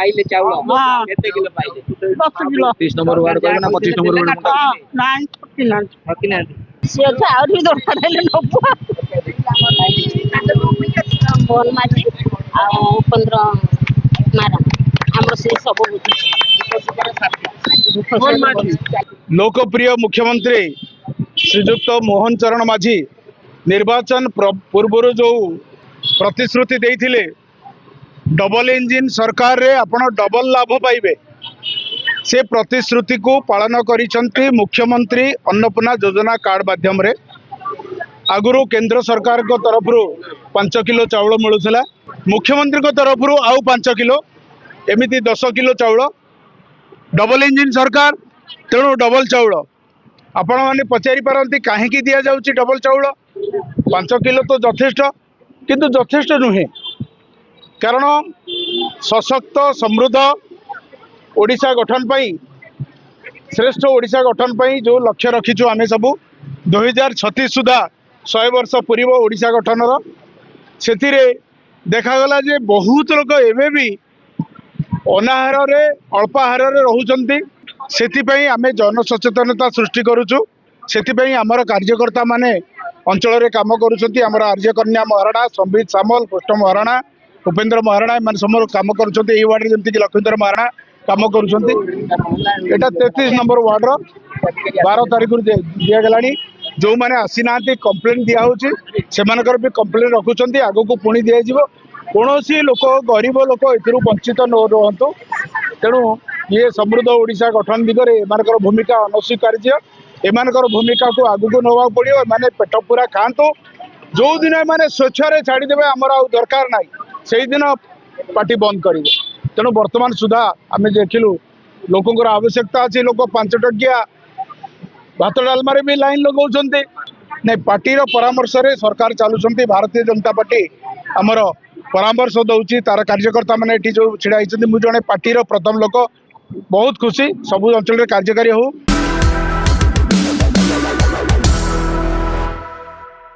पाइले चाउल हाँ। केते किलो पाइले 10 किलो 30 नंबर वार्ड कहले ना 25 नंबर वार्ड हाँ नाइन ठकी ना सी अच्छा और भी दरकार है नबो बोल माजी आ 15 मारा हमरो से सब लोकप्रिय मुख्यमंत्री श्रीजुक्त मोहन चरण माझी निर्वाचन पूर्व जो प्रतिश्रुति देइथिले डबल इंजिन सरकार रे आपण डबल लाभ पाइबे से प्रतिश्रुति को पालन करिसंती मुख्यमंत्री अन्नपूर्णा योजना कार्ड माध्यम रे आगुरु केंद्र सरकार को तरफ 5 किलो चाउल मिलूला मुख्यमंत्री को तरफ आउ 5 किलो एमिति 10 किलो चाउल डबल इंजिन सरकार तेणु डबल चाउल आपण मैंने पचारि पारती कहीं दि जाऊँगी डबल चाउल 5 किलो तो यथेष्ट किंतु यथेष्ट नुहे कारण सशक्त समृद्ध ओडिशा गठन पाई श्रेष्ठ ओडिशा गठन पाई जो लक्ष्य रखीचु आमे सबू 2036 सुधा 100 वर्ष पूर्व ओडिशा गठन से देखागला जे बहुत लोग एवं भी अनाहार रे अल्पाहार रे रहउचंती सेतिपई आमे जन सचेतनता सृष्टि करूछु सेतिपई हमर कार्यकर्ता माने अंचल रे काम करूचंती हमर आर्य कन्या महाराणा संबित सामल कृष्ण महाराणा उपेंद्र महाराणा मान समर काम करूचंती ए वार्ड जेमति कि लखींद्र महाराणा काम करूचंती एटा 33 नंबर वार्ड रो 12 तारिख रु दिया गलानी जो माने आसी नांती कंप्लेंट दिया होची सेमानकर भी कंप्लेंट रखुचंती आगो को पुणी दिया जिवो कोनोसी लोक गरीब लोक एथिरु वंचित न रहंतु तेणु ये समृद्ध ओडिशा गठन दिगरे एमानकर भूमिका अनस्वीकार्य एमानकर भूमिका को आगु को नवा पड़ियो माने पेट पूरा खांतो जो दिन माने स्वेच्छा छाड़ी देबे हमर आ दरकार नाही सेही दिन पार्टी बंद करिवे तेणु वर्तमान सुधा आमे देखिलु लोकंकर आवश्यकता अछि लोक 5 टकिया भात डालमारे भी लाइन लगाउछन्ते नै पार्टीर परामर्श रे सरकार चालुछन्ते भारतीय जनता पार्टी हमर परामर्श दौची तार कार्यकर्ता मैंने जो छिड़ा मु जड़े पार्टी प्रथम लोक बहुत खुशी सबू अंचल कार्यकारी हो